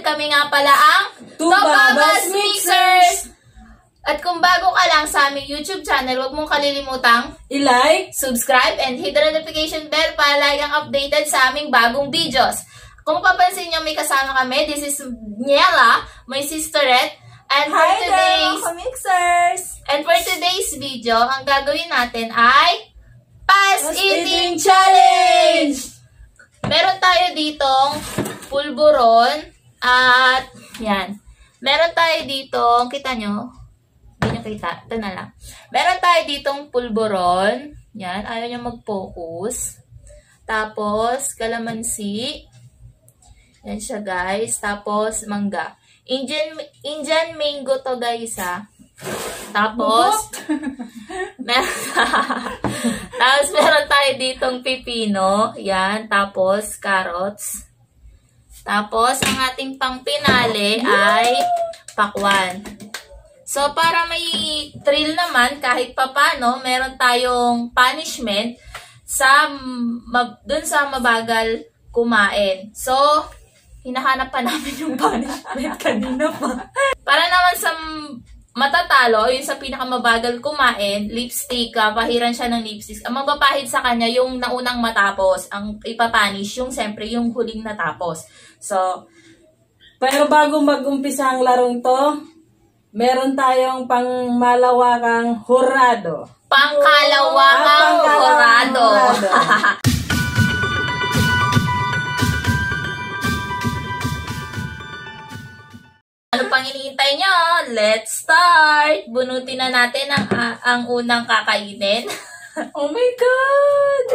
kami nga pala ang Tubabas Mixers! At kung bago ka lang sa aming YouTube channel, huwag mong kalilimutang I-like, subscribe, and hit the notification bell para lagi kang updated sa aming bagong videos. Kung papansin nyo, may kasama kami. This is Niela, my sisterette. And for Mixers! And for today's video, ang gagawin natin ay Fast Eating Challenge! Meron tayo ditong pulburon at yan. Meron tayo ditong, kita nyo? Hindi nyo kita. Ito na lang. Meron tayo ditong pulburon. Yan. Ayaw nyo mag-focus. Tapos, kalamansi. Yan siya, guys. Tapos, mangga. Indian mango to, guys, ha. Tapos, meron tayo ditong pipino. Yan. Tapos, carrots. Tapos, ang ating pang-pinale ay pakwan. So, para may thrill naman, kahit papano, meron tayong punishment dun sa mabagal kumain. So, hinahanap pa namin yung punishment kanina pa. Para naman sa matatalo, yung sa pinakamabagal kumain, lipstick, pahiran siya ng lipstick. Ang magpapahid sa kanya yung naunang matapos. Ang ipapanish yung siyempre yung huling natapos. So, pero bago mag-umpisa ang larong to, meron tayong pangmalawakang hurado. Pangkalawakang hurado. Ano pang iniintay nyo? Let's start! Bunutin na natin ang unang kakainin. Oh my God!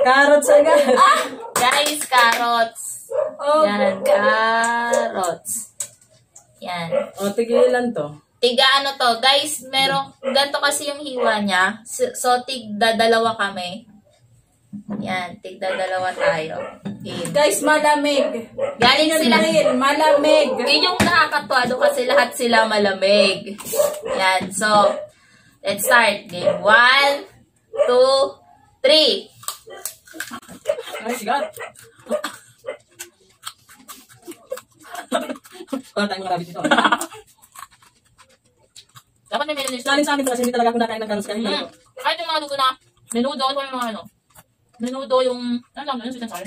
Carrots agad. Guys, carrots. Oh, Yan, carrots. Yan. O, tigilan to. Tiga ano to? Guys, ganito kasi yung hiwa niya. So, tigda-dalawa kami. Yan, tigda-dalawa tayo. Guys, malamig. Galing sila. Malamig. Yun yung nakakatuwa doon kasi lahat sila malamig. Yan, so, let's start. Game 1, 2, 3. Ay, sigat. Wala tayong marami dito. Dapat may menunis. Lalim sa amin kasi hindi talaga ako nakain ng carrots kanina. Kahit yung mga luto na menudo, ito yung mga ano. Menudo yung, ano lang, yung sweet and sour.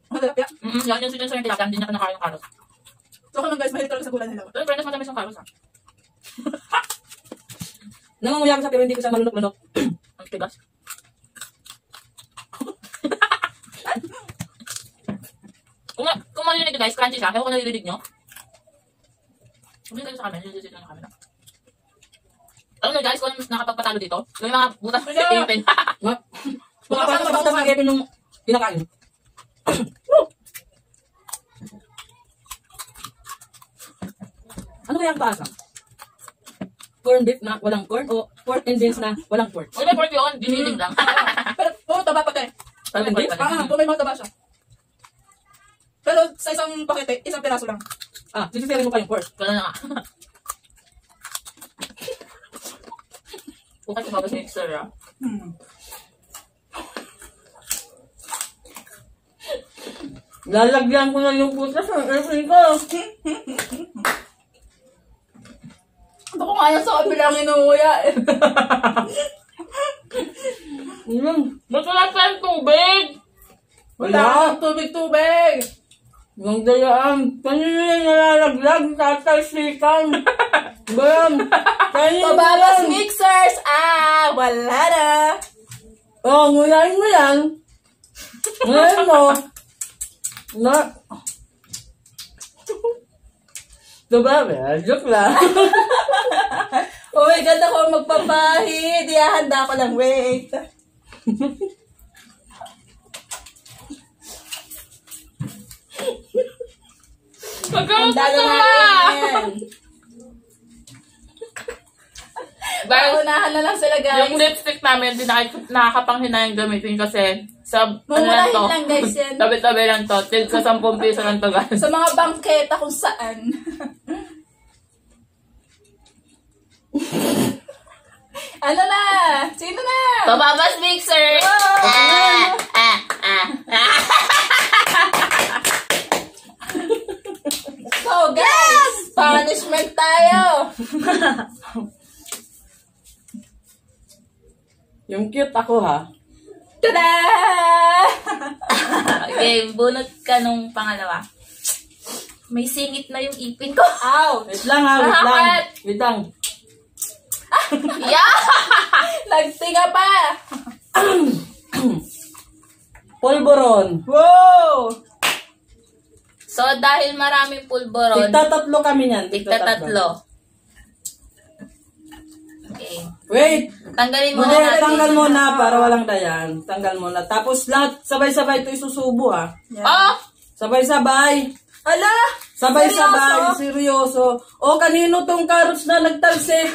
Tilapia? Yan yung sweet and sour yung tilapia, hindi niya ka nakain ng carrots. So, kung guys, mahilig talaga sa gulay nila. Pero fairness, matamis yung carrots, ha? Nanganguya ko siya pero hindi ko siya malunok-lunok. Ang tigas. Kung marinig guys, crunchy siya. Ewan ko nalilidig nyo. Sabihin kayo sa amin, nililidig lang kami na. Alam nyo guys, kung nakapagpatalo dito, yung mga butas na ipin. Baka pa sa mga yung pinakain. Ano kaya ang paasa? Corn beef na walang corn o pork and beans na walang pork? Uy, may pork yun, dinilig lang. Pero puro taba pa tayo. Pork and beef? May mga taba siya. Pero sa isang pakete, isang piraso lang. Sisisirin mo pa yung pork. Wala na nga. Bukas yung babas mixer, ha? Lalagyan ko na yung putas ng airplane ko. Bako nga yan sa kabilang inuuya. Ba't wala tayong tubig? Wala kang tubig-tubig. Yung dayaan. Kanina yung nalalaglag, tatalsikan. Bam! Tubabas Mixers! Wala na. Nguyain mo yan. Nguyain mo. Tubabas, joke lang. Oh my God, ako magpapahid. Ihahanda ko lang, wait. Handa na natin. Paunahan na lang sila, guys. Yung lipstick namin, hindi nakakapanghinayang gamitin kasi sa Mumurahin lang, guys, yan. Tabi-tabi lang to. Til sa 10 piso lang to, guys. Sa mga bangketa kung saan. Ano na? Sino na? Tubabas Mixer! Punishment tayo. Yung cute ako ha. Tada! Okay, bunot ka nung pangalawa. May singit na yung ipin ko. Ow! Wait lang ha, wait lang. Bakit? Wait lang. Yeah! Nagtinga pa! Pulburon. Wow! So, dahil maraming pulburon, Tigta-tatlo kami niyan. tigta-tatlo. Okay. Wait. Tanggalin mo Hindi, na natin. tanggal mo na para walang dayan. Tanggal mo na. Tapos lahat, sabay-sabay ito isusubo ha. Oh! Sabay-sabay. Ala! Sabay-sabay. Seryoso. O, kanino tong carrots na nagtalsik?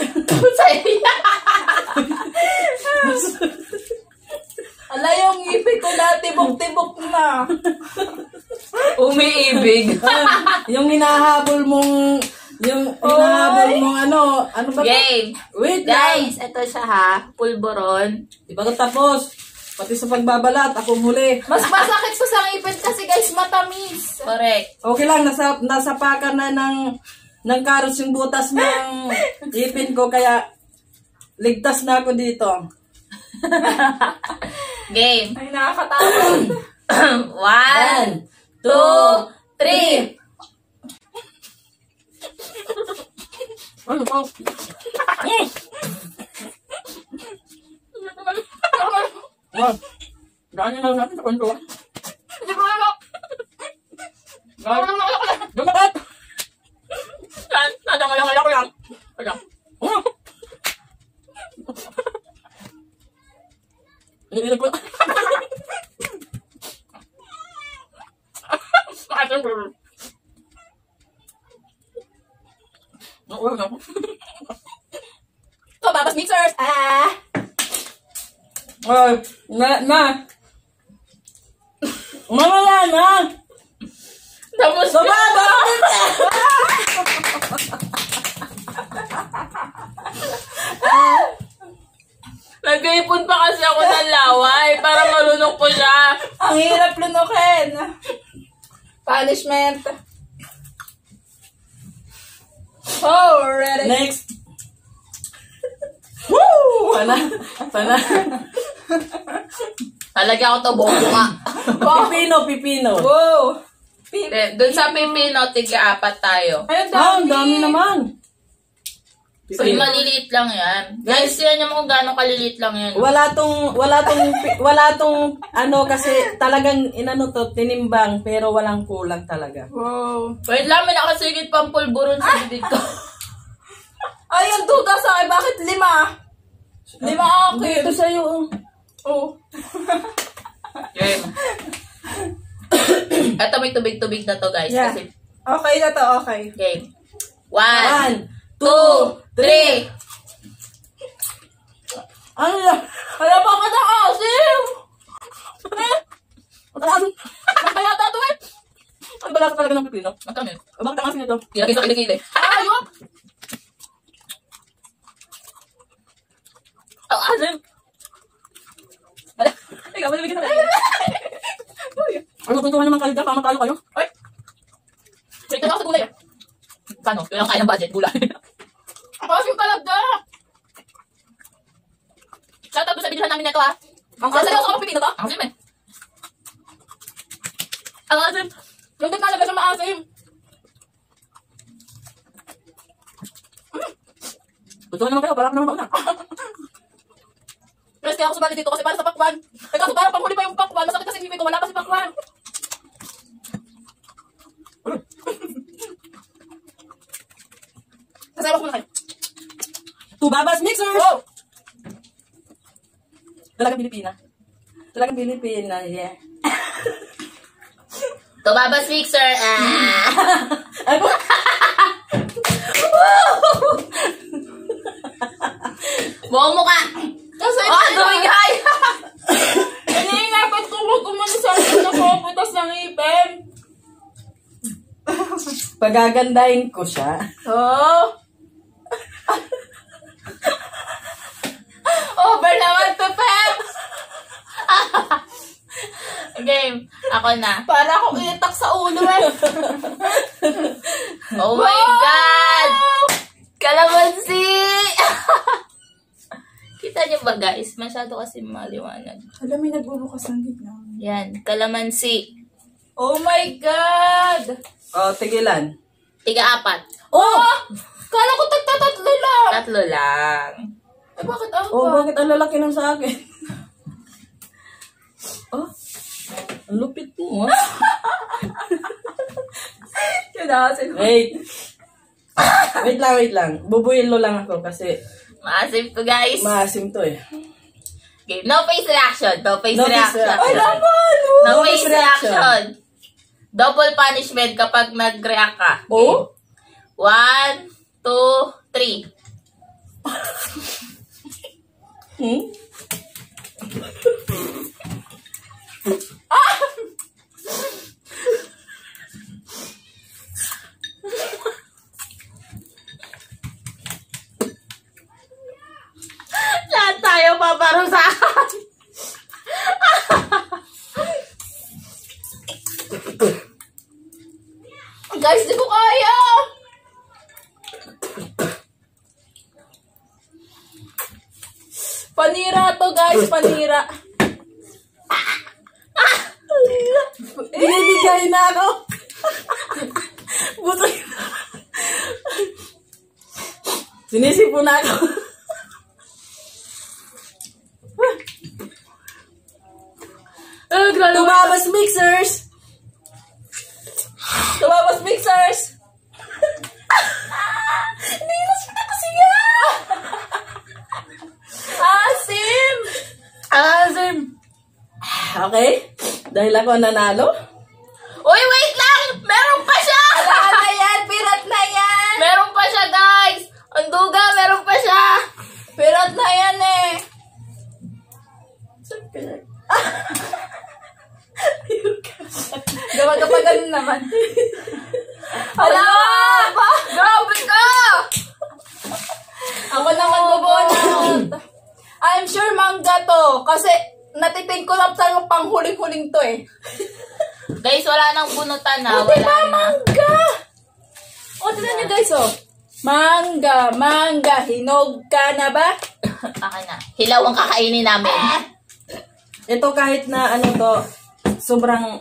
Ala, yung ngipin ko na tibok-tibok na. Umiibig. Yung hinahabol mong, ano ba? Game. Wait lang. Guys, ito siya ha. Pulburon. Di ba tapos? Pati sa pagbabalat, ako muli. Mas masakit sa sangipin kasi guys, matamis. Correct. Okay lang, nasa pakan na ng carrots yung butas ng ipin ko, kaya ligtas na ako dito. Game. Ay, nakakatakot. 1, 2, 3. Ano po? Wow. Daan na lang natin sa kwentuhan. Hindi ko alam. Dumakat! Nadamay ko yan. Ayan. Iniinig ko. Ito, babas mixers. Ay, na. Mamaya na. Tapos Sababa! nag-iipon pa kasi ako ng laway para marunong po siya. Ang hirap lunukin. Punishment. Oh, ready. Next. Woo! Pana. Talagyan ko to buong nga. Pipino. Wow. Doon sa pipino, tiga-apat tayo. Ay, Ang dami naman. So, maliliit lang yan. Guys, yan naman kung gaano kaliliit lang yan. Wala tong ano kasi talagang inano to, tinimbang pero walang kulang talaga. Wow. Wait lang, may nakasigit pang pulburon sa bibig ko. Ay, yung duga sa akin. Bakit 5? 5 akin. Ito sa'yo. Oh. Game. Ito may tubig-tubig na to, guys. Yeah. Kasi, Okay na to, okay. game. 1, 2, 3. Ano na? Wala pa ka ng asim! Kaya tato eh! Ano ba lasa talaga ng pipino? Magkamit. Bakit ang asin nito? Ilagay sa kilikili. Ayun! Ang asim. Ikaw, malibigyan na rin. Ano tuntuhan naman kayo dyan? Pamatalo kayo? Ay! Wait, ako sa gulay ah. Paano? Yun ang kaya ng budget, gulay. Asim talaga! Shout out doon sa videohan namin nito ha. Ang Ang asim asim. ako pipino to? Ang asim eh. Ang asim. Yung din nalagay sa maasim. Tuntuhan naman kayo, balak naman mauna. Pero kaya ako sumali dito kasi para sa pakwan. Eh kaso parang panghuli pa yung pakwan. Masakit kasi ngipin ko, wala kasi pakwan. Kasama ko muna kayo. Tubabas mixers! Wow! Talagang Pilipina. Talagang Pilipina, yeah. Tubabas mixer. Ano? Buong mukha. Kasi Dumigay. iniingapit ko mo gumano sa akin na puputas ng ngipin. Pagagandahin ko siya. Oh! Over naman to, Pep! Game. Ako na. Para akong itak sa ulo eh. Oh my God! ba guys? Masyado kasi maliwanag. Alam, may nagbubukas ng gitna. Yan, kalamansi. Oh my God! Oh, tigilan. 3-4. Oh! Kala ko tagtatatlo lang! 3 lang. Eh, bakit ako Oh, pa? bakit ang lalaki ng sa akin? Oh, ang lupit mo, ah. Kinasin ko. Wait. Wait lang. Bubuilo lang ako kasi Maasim to guys. maasim to eh. Okay, no face reaction. No face No face reaction. reaction. Ay, naman! No No face face reaction. reaction. Double punishment kapag nag-react ka. Oh? 1, 2, 3. Hmm? Lahat tayo paparusahan. Guys, di ko kaya! Panira to, guys. Panira. Binibigay na ako. Buto. Sinisipo na ako. Tumabas mixers. Tumabas mixers! Nilas ko na kasi nga! Asim! Asim. Okay. Dahil ako nanalo. Uy, wait lang! Meron pa siya! Wala na yan! Pirat na yan! Meron pa siya, guys! Ang duga, meron pa siya! Pirat na yan eh! Gawa ka pa ganun naman. Hala! Grabe ka! Ako naman bubunot. I'm sure mangga to. Kasi natiting ko lang sa pang huling-huling to eh. Guys, wala nang bunutan na. O, diba Wala na. mangga? O, tignan nyo guys oh. Mangga. Hinog ka na ba? Akin na. Hilaw ang kakainin namin. Ito kahit na ano to, sobrang,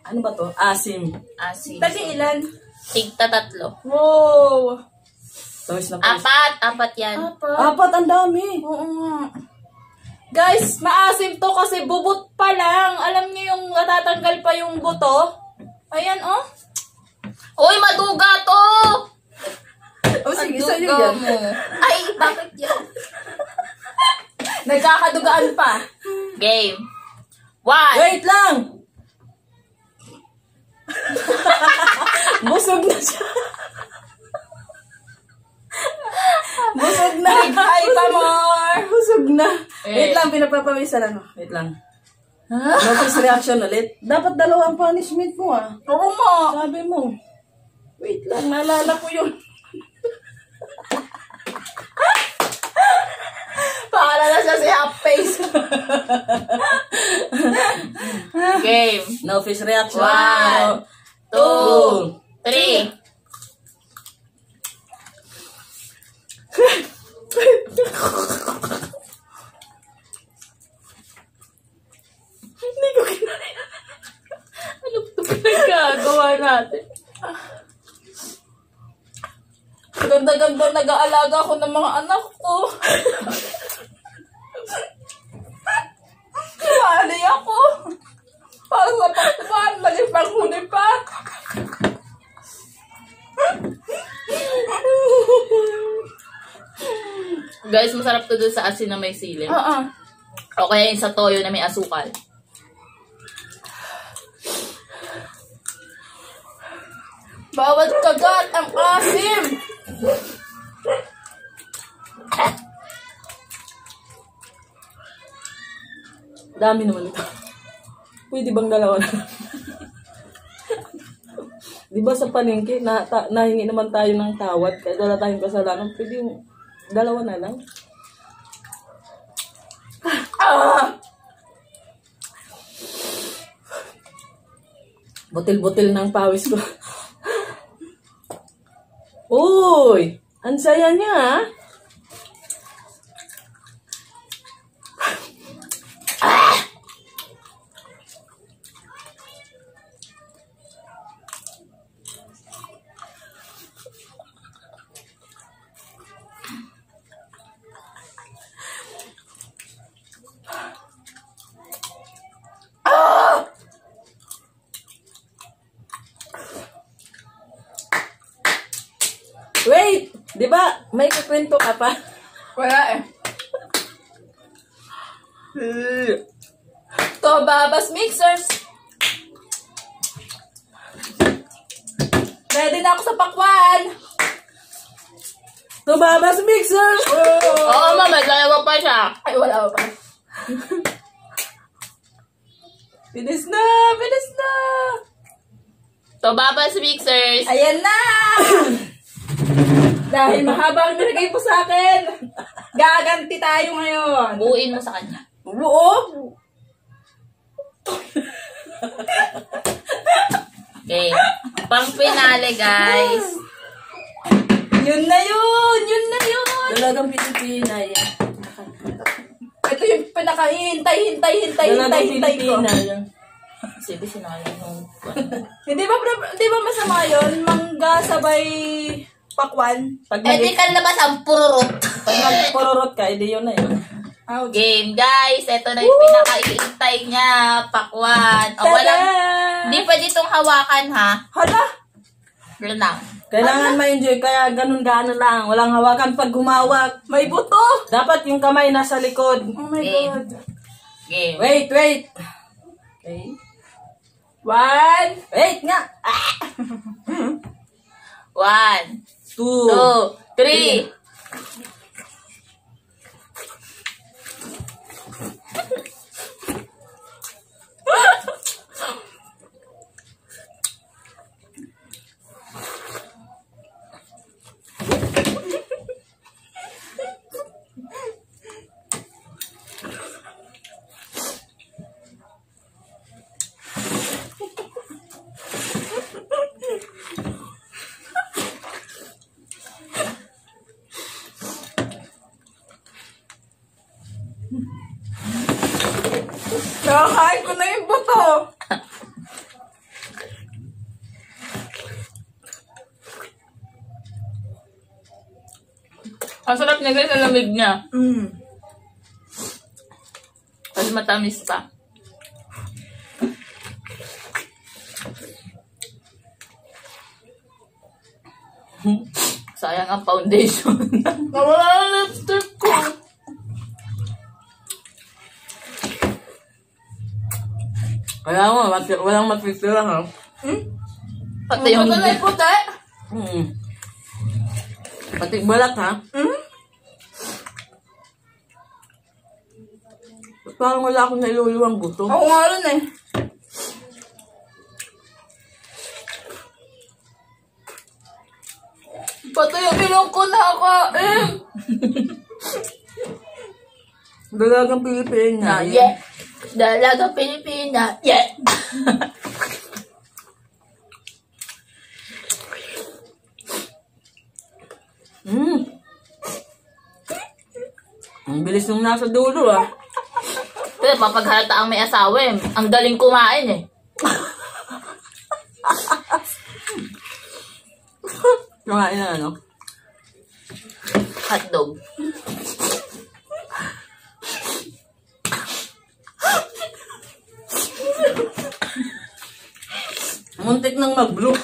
ano ba to? Asim. Asim. Tagi ilan? Tigta 3. Tawis Wow. na tawis. 4 yan. Apat, ang dami. Oo nga. Guys, maasim to kasi bubot pa lang. Alam niyo yung natatanggal pa yung buto? Ayan oh. Uy, maduga to! Oh, sige, Ang sa'yo duga yan. mo. Ay, bakit yan? Nagkakadugaan pa. Game. 1. Wait lang! Busog na siya. Busog na. Hi pa more. Busog na. Eh. Wait lang, pinapapawisan ano. Wait lang. No face reaction ulit. Dapat dalawang punishment mo ah. Oo mo. Sabi mo. Wait lang, naalala ko yun. Paala na siya si half face. Game. No face reaction. 1, 2, 3. Hindi ko kinaya. Ano ito pinagkagawa natin? Ganda-ganda nag-aalaga ako ng mga anak ko. Mali ako. Para sa pagkuhan, malipang-huli pa. Guys, masarap to doon sa asin na may sili. Oo. O kaya yung sa toyo na may asukal. Bawat kagat ang asim. Dami naman ito. Pwede bang dalawa na? Di ba sa palengke, nahingi naman tayo ng tawad, kahit wala tayong kasalanan, pwede yung dalawa na lang. Butil-butil ng pawis ko. Uy! Ang saya niya, ha? Di ba, may kukwento ka pa? Wala eh. To Babas Mixers. Ready na ako sa pakwan. Tumabas mixers! Oo, ma'am. May dalawa pa siya. Ay, wala pa. Bilis na! Bilis na! So, Babas Mixers. Ayan na! Dahil mahaba ang nilagay po sa akin, gaganti tayo ngayon. Buuin mo sa kanya. Oo! Okay. Pang finale, guys. Yun na yun! Yun na yun! Dalagang Pilipina yan. Ito yung pinaka-hintay Dalagang ko. Pilipina yan. Sige, sinayang nung... Hindi ba masama yun? Mangga sabay pakwan? Pag Eh, di ka labas ang pururot. nagpururot ka, edi yun na yun. Game, guys. Ito na yung pinaka-iintay niya. Pakwan. O, walang... Hindi pa ditong hawakan, ha? Hala! Ganun lang. Kailangan ma-enjoy, kaya ganun-gaano lang. Walang hawakan pag humawak. May buto! Dapat yung kamay nasa likod. Oh my Game. God. Game. Wait. Okay. 1, Wait nga! 1, 2, 3. Nakakain ko na yung buto! Ang sarap niya, guys. Ang lamig niya. Mm. Kasi matamis pa. Sayang ang foundation. Nawala ang lipstick ko! Kaya mo, walang matitira ha. Pati yung Buto na yung puti! Pati balat ha. Parang wala akong nailuluwang gusto. Ako nga rin eh. Pati yung ilong ko nakakain! Dalagang Pilipina. Yeah. Dalaga Pilipina. Yeah. Ang bilis nung nasa dulo ah. Pero mapaghalata ang may asawa eh. Ang daling kumain eh. Kumain na ano? Hotdog. Muntik nang mag-blue.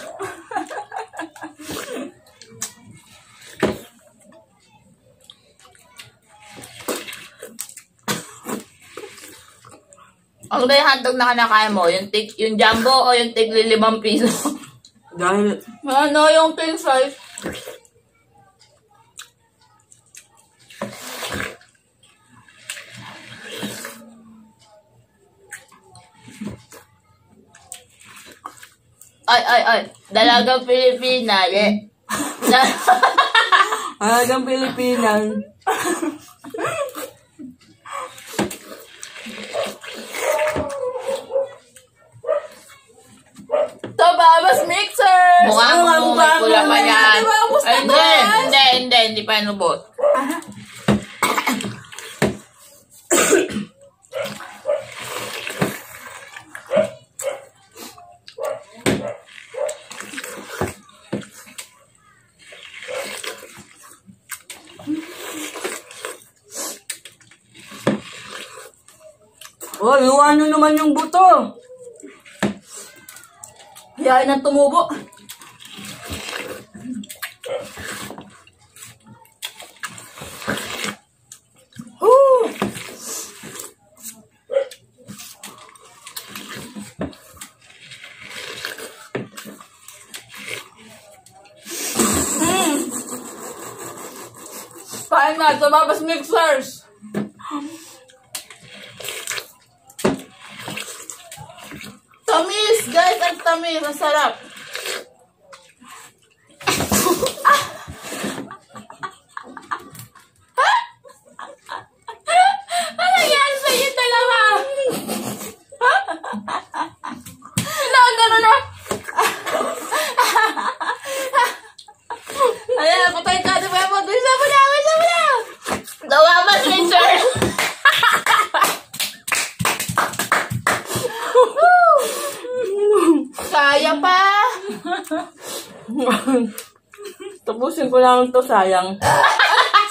Ang ba yung hotdog na kinakain mo? Yung jumbo o yung tig 5 piso? Dahil Ano yung king size? Ay. Dalagang Pilipina. Yeah. halagang Pilipina. To Babas Mixers! Mukhang may pula pa yan. Di ba, ubos na Ay, ba? hindi pa nubot. Oh, luwan nyo naman yung buto. Yain ang tumubo. Kain na, tumabas mixers. Tamis, guys, ang tamis, ang sarap. Ano nangyari sa inyo dalawa? Gano'n na. Ayan, patay ka. Di ba mo? Wisa mo na. Dawamas, Mr. Kaya pa. Tapusin ko lang to, sayang.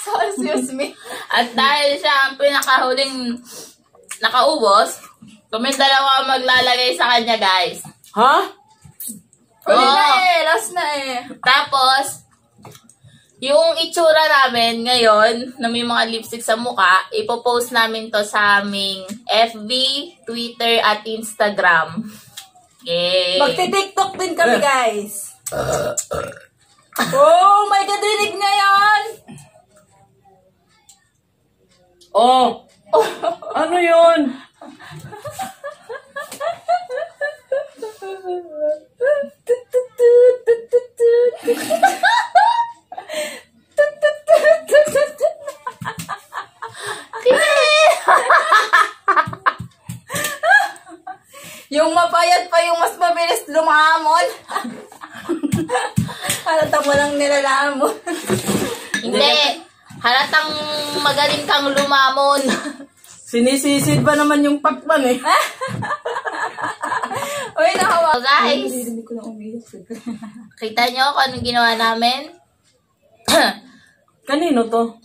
So, excuse me. At dahil siya ang pinakahuling nakaubos, kami dalawa ang maglalagay sa kanya, guys. Ha? Uli na Oo. eh. Last na eh. Tapos, yung itsura namin ngayon, na may mga lipstick sa mukha, ipopost namin to sa aming FB, Twitter, at Instagram. Yay! Magti-TikTok din kami, guys. Oh my God, dinig na yan. Oh! Ano yun? Yung mapayat pa yung mas mabilis lumamon. Halata mo lang nilalamon. Hindi! Halatang magaling kang lumamon. Sinisisid ba naman yung pakpan eh? Uy, nahawa. So guys, Hindi ko na umiyak. kita nyo kung anong ginawa namin? Kanino to?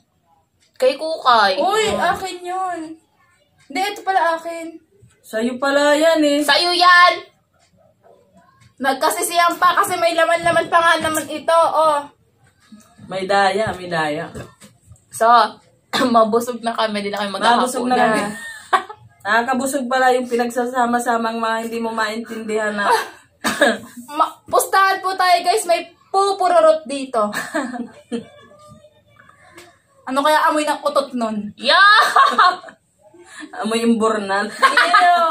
Kay Kukay. Uy, akin yun. Hindi, ito pala akin. Sa'yo pala yan eh. Sa'yo yan! Nagkasisiyan pa kasi may laman-laman pa nga naman ito. Oh. May daya, may daya. So, mabusog na kami. Di na kami Mabusog na kami. magkakapunan. Nakakabusog pala yung pinagsasama-samang mga hindi mo maintindihan na. Pustahan po tayo, guys. May pupururot dito. Ano kaya amoy ng utot nun? Yeah! Amoy imbornan. Ew!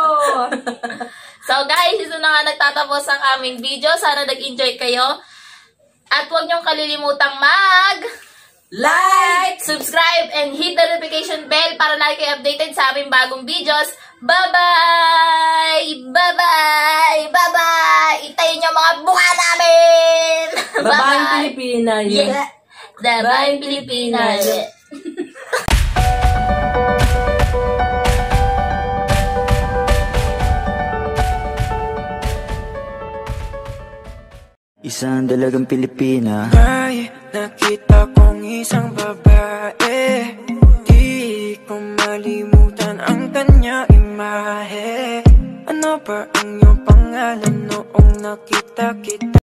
So guys, ito na nga nagtatapos ang aming video. Sana nag-enjoy kayo. At huwag niyong kalilimutang Like! subscribe and hit the notification bell para lagi kayo updated sa aming bagong videos. Bye-bye! Bye-bye! Bye-bye! Itayin niyo mga buka namin! Babaeng Pilipina yun. Yeah. Babaeng Pilipina. Yeah. Isang dalagang Pilipina. May nakita kong isang babae, di ko malimutan ang kanya imahe. Ano ba ang iyong pangalan noong nakita kita?